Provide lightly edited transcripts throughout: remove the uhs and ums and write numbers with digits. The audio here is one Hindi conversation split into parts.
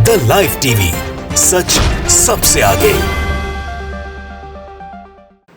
द लाइव टीवी, सच सबसे आगे।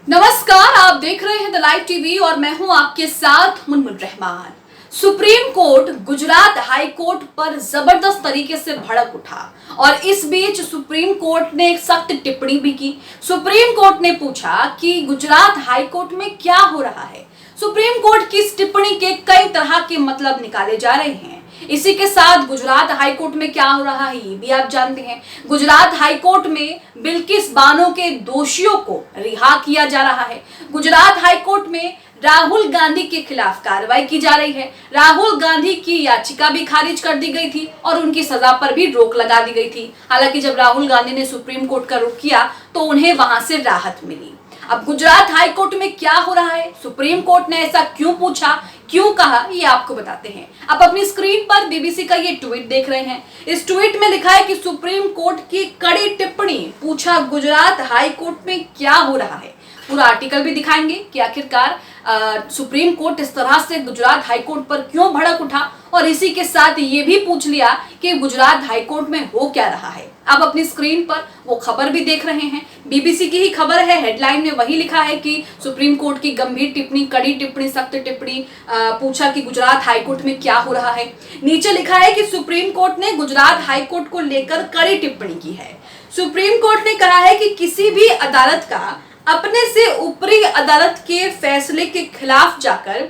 नमस्कार, आप देख रहे हैं द लाइव टीवी और मैं हूं आपके साथ Munmun Rahman. Supreme court Gujarat high court पर जबरदस्त तरीके से भड़क उठा और इस बीच सुप्रीम कोर्ट ने एक सख्त टिप्पणी भी की। सुप्रीम कोर्ट ने पूछा कि गुजरात हाई कोर्ट में क्या हो रहा है। सुप्रीम कोर्ट की इस टिप्पणी के कई तरह के मतलब निकाले जा रहे हैं। इसी के साथ गुजरात हाई कोर्ट में क्या हो रहा है ये भी आप जानते हैं। गुजरात हाई कोर्ट में बिल्किस बानो के दोषियों को रिहा किया जा रहा है। गुजरात हाई कोर्ट में राहुल गांधी के खिलाफ कार्रवाई की जा रही है। राहुल गांधी की याचिका भी खारिज कर दी गई थी और उनकी सजा पर भी रोक लगा दी गई थी। हालांकि जब राहुल गांधी ने सुप्रीम कोर्ट का रुख किया तो उन्हें वहां से राहत मिली। अब गुजरात हाई कोर्ट में क्या हो रहा है, सुप्रीम कोर्ट ने ऐसा क्यों पूछा, क्यों कहा, ये आपको बताते हैं। आप अपनी स्क्रीन पर बीबीसी का ये ट्वीट देख रहे हैं। इस ट्वीट में लिखा है कि सुप्रीम कोर्ट की कड़ी टिप्पणी, पूछा गुजरात हाई कोर्ट में क्या हो रहा है। पूरा आर्टिकल भी दिखाएंगे कि आखिरकार सुप्रीम कोर्ट इस तरह से गुजरात हाई कोर्ट पर क्यों भड़क उठा और इसी के साथ ये भी पूछ लिया कि गुजरात हाई कोर्ट में हो क्या रहा है। आप अपनी स्क्रीन पर वो खबर भी देख रहे हैं, बीबीसी की ही खबर है। हेडलाइन में वही लिखा है कि सुप्रीम कोर्ट की गंभीर टिप्पणी, कड़ी टिप्पणी, सख्त टिप्पणी, पूछा कि गुजरात हाई कोर्ट में क्या हो रहा है। नीचे लिखा है कि सुप्रीम कोर्ट ने गुजरात हाई कोर्ट को लेकर कड़ी टिप्पणी की है। सुप्रीम कोर्ट ने कहा है कि किसी भी अदालत का अपने से ऊपरी अदालत के फैसले के खिलाफ जाकर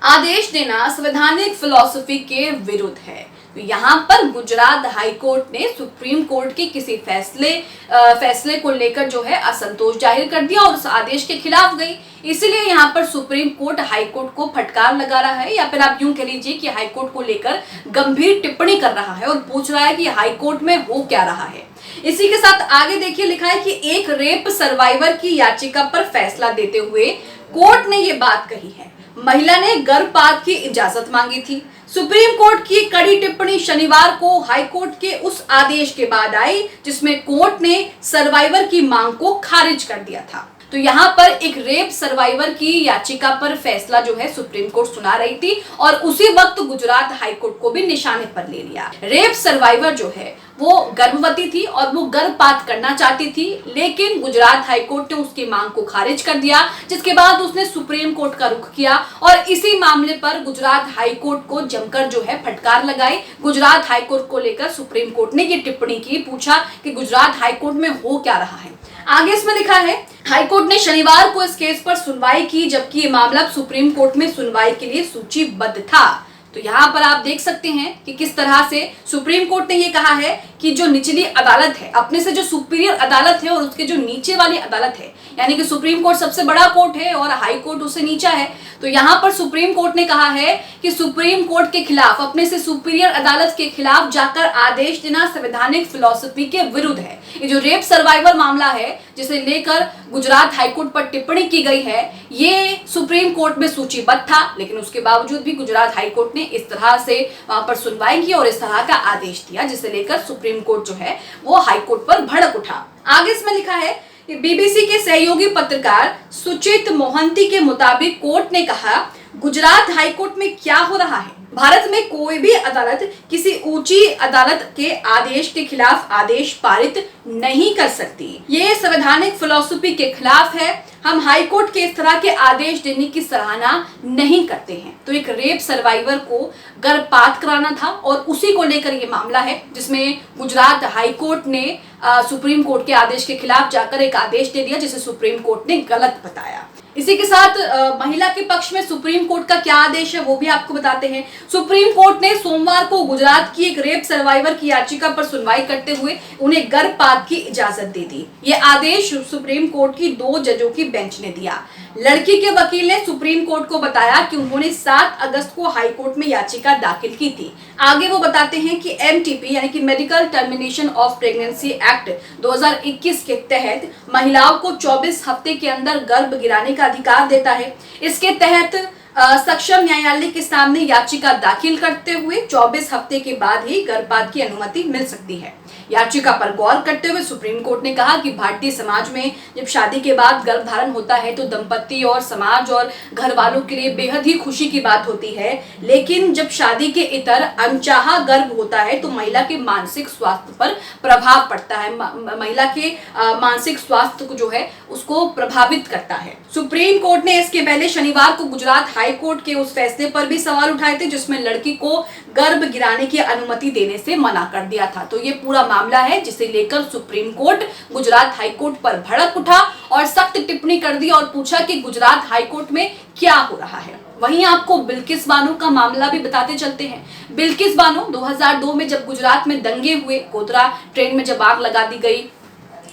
आदेश देना संवैधानिक फिलॉसफी के विरुद्ध है। तो यहाँ पर गुजरात हाई कोर्ट ने सुप्रीम कोर्ट के किसी फैसले को लेकर जो है असंतोष जाहिर कर दिया और उस आदेश के खिलाफ गई। इसीलिए यहाँ पर सुप्रीम कोर्ट हाई कोर्ट को फटकार लगा रहा है, या फिर आप यूं कह लीजिए कि हाई कोर्ट को लेकर गंभीर टिप्पणी कर रहा है और पूछ रहा है कि हाई कोर्ट में हो क्या रहा है। इसी के साथ आगे देखिए, लिखा है कि एक रेप सर्वाइवर की याचिका पर फैसला देते हुए कोर्ट ने ये बात कही है। महिला ने गर्भपात की इजाजत मांगी थी। सुप्रीम कोर्ट की कड़ी टिप्पणी शनिवार को हाई कोर्ट के उस आदेश के बाद आई जिसमें कोर्ट ने सर्वाइवर की मांग को खारिज कर दिया था। तो यहाँ पर एक रेप सर्वाइवर की याचिका पर फैसला जो है सुप्रीम कोर्ट सुना रही थी और उसी वक्त गुजरात हाई कोर्ट को भी निशाने पर ले लिया। रेप सर्वाइवर जो है वो गर्भवती थी और वो गर्भपात करना चाहती थी, लेकिन गुजरात हाई कोर्ट ने उसकी मांग को खारिज कर दिया, जिसके बाद उसने सुप्रीम कोर्ट का रुख किया और इसी मामले पर गुजरात हाई कोर्ट को जमकर जो है फटकार लगाई। गुजरात हाई कोर्ट को लेकर सुप्रीम कोर्ट ने ये टिप्पणी की, पूछा कि गुजरात हाई कोर्ट में हो क्या रहा है। आगे इसमें लिखा है, हाई कोर्ट ने शनिवार को इस केस पर सुनवाई की, जबकि ये मामला सुप्रीम कोर्ट में सुनवाई के लिए सूचीबद्ध था। तो यहाँ पर आप देख सकते हैं कि किस तरह से सुप्रीम कोर्ट ने ये कहा है कि जो निचली अदालत है, अपने से जो सुपीरियर अदालत है और उसके जो नीचे वाली अदालत है, यानी कि सुप्रीम कोर्ट सबसे बड़ा कोर्ट है और हाई कोर्ट उससे नीचा है। तो यहाँ पर सुप्रीम कोर्ट ने कहा है कि सुप्रीम कोर्ट के खिलाफ, अपने से सुपीरियर अदालत के खिलाफ जाकर आदेश देना संवैधानिक फिलॉसफी के विरुद्ध है। ये जो रेप सर्वाइवर मामला है जिसे लेकर गुजरात हाईकोर्ट पर टिप्पणी की गई है, ये सुप्रीम कोर्ट में सूचीबद्ध था, लेकिन उसके बावजूद भी गुजरात हाईकोर्ट ने इस तरह से वहां पर सुनवाई की और इस तरह का आदेश दिया, जिसे लेकर सुप्रीम कोर्ट जो है वो हाईकोर्ट पर भड़क उठा। आगे इसमें लिखा है कि बीबीसी के सहयोगी पत्रकार सुचित मोहंती के मुताबिक कोर्ट ने कहा, गुजरात हाईकोर्ट में क्या हो रहा है। भारत में कोई भी अदालत किसी ऊंची अदालत के आदेश के खिलाफ आदेश पारित नहीं कर सकती। ये संवैधानिक फिलॉसफी के खिलाफ है। हम हाई कोर्ट के इस तरह के आदेश देने की सराहना नहीं करते हैं। तो एक रेप सर्वाइवर को गर्भपात कराना था और उसी को लेकर ये मामला है, जिसमें गुजरात हाई कोर्ट ने सुप्रीम कोर्ट के आदेश के खिलाफ जाकर एक आदेश दे दिया, जिसे सुप्रीम कोर्ट ने गलत बताया। इसी के साथ महिला के पक्ष में सुप्रीम कोर्ट का क्या आदेश है वो भी आपको बताते हैं। सुप्रीम कोर्ट ने सोमवार को गुजरात की एक रेप सर्वाइवर की याचिका पर सुनवाई करते हुए उन्हें गर्भपात की इजाजत दे दी। ये आदेश सुप्रीम कोर्ट की 2 जजों की बेंच ने दिया। लड़की के वकील ने सुप्रीम कोर्ट को बताया कि उन्होंने 7 अगस्त को हाई कोर्ट में याचिका दाखिल की थी। आगे वो बताते हैं कि एमटीपी यानी कि medical termination of pregnancy act 2021 के तहत महिलाओं को 24 हफ्ते के अंदर गर्भ गिराने का अधिकार देता है। इसके तहत सक्षम न्यायालय के सामने याचिका दाखिल करते हुए 24 हफ्ते के बाद ही गर्भपात की अनुमति मिल सकती है। याचिका पर गौर करते हुए सुप्रीम कोर्ट ने कहा कि भारतीय समाज में जब शादी के बाद गर्भधारण होता है तो दंपति और समाज और घर वालों के लिए बेहद ही खुशी की बात होती है, लेकिन जब शादी के इतर अनचाहा गर्भ होता है तो महिला के मानसिक स्वास्थ्य पर प्रभाव पड़ता है, महिला के मानसिक स्वास्थ्य को जो है उसको प्रभावित करता है। सुप्रीम कोर्ट ने इसके पहले शनिवार को गुजरात हाई कोर्ट के उस फैसले पर भी सवाल उठाए थे जिसमें लड़की को गर्भ गिराने की अनुमति देने से मना कर दिया था। तो ये पूरा मामला है जिसे लेकर supreme court Gujarat high court पर भड़क उठा और सख्त टिप्पणी कर दी और पूछा कि गुजरात हाई कोर्ट में क्या हो रहा है। वहीं आपको बिल्किस बानो का मामला भी बताते चलते हैं। बिल्किस बानो 2002 में जब गुजरात में दंगे हुए, गोधरा ट्रेन में जब आग लगा दी गई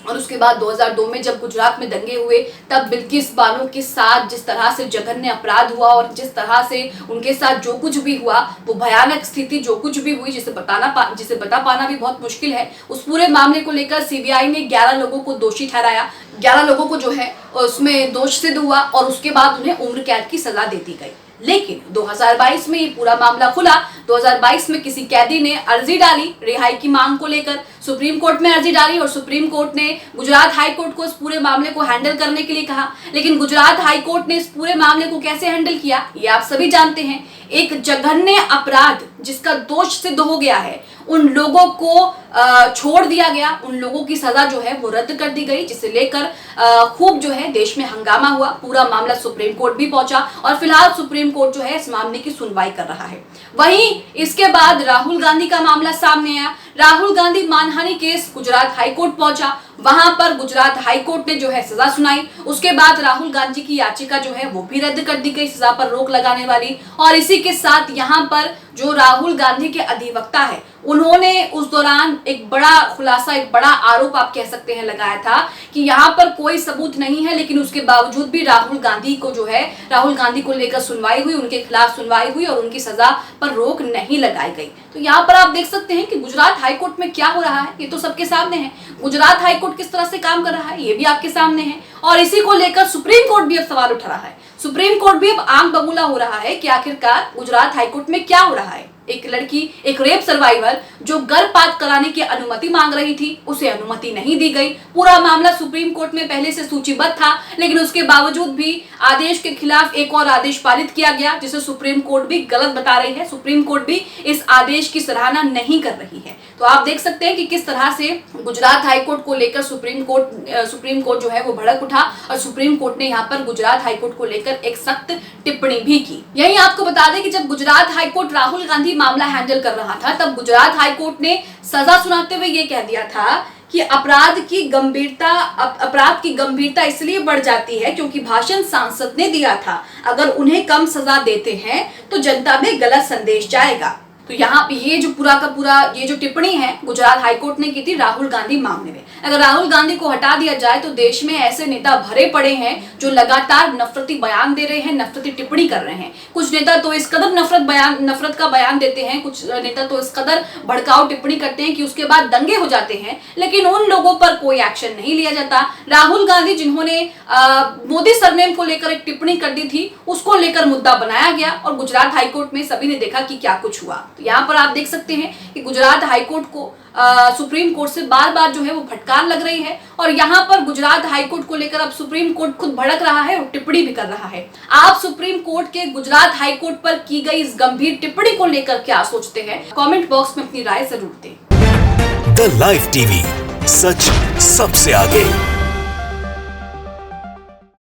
और उसके बाद 2002 में जब गुजरात में दंगे हुए तब बिल्किस बानो के साथ जिस तरह से जघन्य अपराध हुआ और जिस तरह से उनके साथ जो कुछ भी हुआ, वो भयानक स्थिति जो कुछ भी हुई जिसे बता पाना भी बहुत मुश्किल है। उस पूरे मामले को लेकर सीबीआई ने 11 लोगों को दोषी ठहराया, 11 लोगों को जो है उसमें दोष सिद्ध हुआ और उसके बाद उन्हें उम्र कैद की सजा दे दी गई। लेकिन 2022 में ये पूरा मामला खुला। 2022 में किसी कैदी ने अर्जी डाली रिहाई की मांग को लेकर, सुप्रीम कोर्ट में अर्जी डाली और सुप्रीम कोर्ट ने गुजरात हाई कोर्ट को इस पूरे मामले को हैंडल करने के लिए कहा। लेकिन गुजरात हाई कोर्ट ने इस पूरे मामले को कैसे हैंडल किया ये आप सभी जानते हैं। एक जघन्य अपराध जिसका दोष सिद्ध हो गया है, उन लोगों को छोड़ दिया गया, उन लोगों की सजा जो है वो रद्द कर दी गई, जिसे लेकर खूब जो है देश में हंगामा हुआ। पूरा मामला सुप्रीम कोर्ट भी पहुंचा और फिलहाल सुप्रीम कोर्ट जो है इस मामले की सुनवाई कर रहा है। वहीं इसके बाद राहुल गांधी का मामला सामने आया। राहुल गांधी मानहानि केस गुजरात हाई कोर्ट पहुंचा, वहां पर गुजरात हाई कोर्ट ने जो है सजा सुनाई। उसके बाद राहुल गांधी की याचिका जो है वो भी रद्द कर दी गई, सजा पर रोक लगाने वाली। और इसी के साथ यहाँ पर जो राहुल गांधी के अधिवक्ता है उन्होंने उस दौरान एक बड़ा खुलासा, एक बड़ा आरोप आप कह सकते हैं लगाया था कि यहाँ पर कोई सबूत नहीं है, लेकिन उसके बावजूद भी राहुल गांधी को लेकर सुनवाई हुई, उनके खिलाफ सुनवाई हुई और उनकी सजा पर रोक नहीं लगाई गई। तो यहाँ पर आप देख सकते हैं कि गुजरात हाई कोर्ट में क्या हो रहा है, ये तो सबके सामने है। गुजरात हाई कोर्ट किस तरह से काम कर रहा है ये भी आपके सामने है और इसी को लेकर सुप्रीम कोर्ट भी अब सवाल उठा रहा है। सुप्रीम कोर्ट भी अब आंख बबूला हो रहा है कि आखिरकार गुजरात हाई कोर्ट में क्या हो रहा है। एक लड़की, एक रेप सर्वाइवर जो गर्भपात कराने की अनुमति मांग रही थी, उसे अनुमति नहीं दी गई। पूरा मामला सुप्रीम कोर्ट में पहले से सूचीबद्ध था, लेकिन उसके बावजूद भी आदेश के खिलाफ एक और आदेश पारित किया गया जिसे सुप्रीम कोर्ट भी गलत बता रही है। सुप्रीम कोर्ट भी इस आदेश की सराहना नहीं कर रही है। तो आप देख सकते हैं कि किस तरह से गुजरात हाई कोर्ट को लेकर सुप्रीम कोर्ट जो है वो भड़क उठा और सुप्रीम कोर्ट ने यहाँ पर गुजरात हाई कोर्ट को लेकर एक सख्त टिप्पणी भी की। यही आपको बता दें कि जब गुजरात हाई कोर्ट राहुल गांधी मामला हैंडल कर रहा था तब गुजरात हाई कोर्ट ने सजा सुनाते हुए ये कह दिया था कि अपराध की गंभीरता इसलिए बढ़ जाती है क्योंकि भाषण सांसद ने दिया था, अगर उन्हें कम सजा देते हैं तो जनता में गलत संदेश जाएगा। तो यहाँ पे ये जो पूरा का पूरा ये जो टिप्पणी है गुजरात हाई कोर्ट ने की थी राहुल गांधी मामले में। अगर राहुल गांधी को हटा दिया जाए तो देश में ऐसे नेता भरे पड़े हैं जो लगातार नफरती बयान दे रहे हैं, नफरती टिप्पणी कर रहे हैं। कुछ नेता तो इस कदर नफरत का बयान देते हैं, कुछ नेता तो इस कदर भड़काऊ टिप्पणी करते हैं कि उसके बाद दंगे हो जाते हैं, लेकिन उन लोगों पर कोई एक्शन नहीं लिया जाता। राहुल गांधी जिन्होंने मोदी सरनेम को लेकर एक टिप्पणी कर दी थी, उसको लेकर मुद्दा बनाया गया और गुजरात हाईकोर्ट में सभी ने देखा कि क्या कुछ हुआ। तो यहाँ पर आप देख सकते हैं कि गुजरात हाईकोर्ट को सुप्रीम कोर्ट से बार बार जो है वो फटकार लग रही है और यहाँ पर गुजरात हाईकोर्ट को लेकर अब सुप्रीम कोर्ट खुद भड़क रहा है और टिप्पणी भी कर रहा है। आप सुप्रीम कोर्ट के गुजरात हाईकोर्ट पर की गई इस गंभीर टिप्पणी को लेकर क्या सोचते हैं? कमेंट बॉक्स में अपनी राय जरूर दें। द लाइव टीवी, सच सबसे आगे।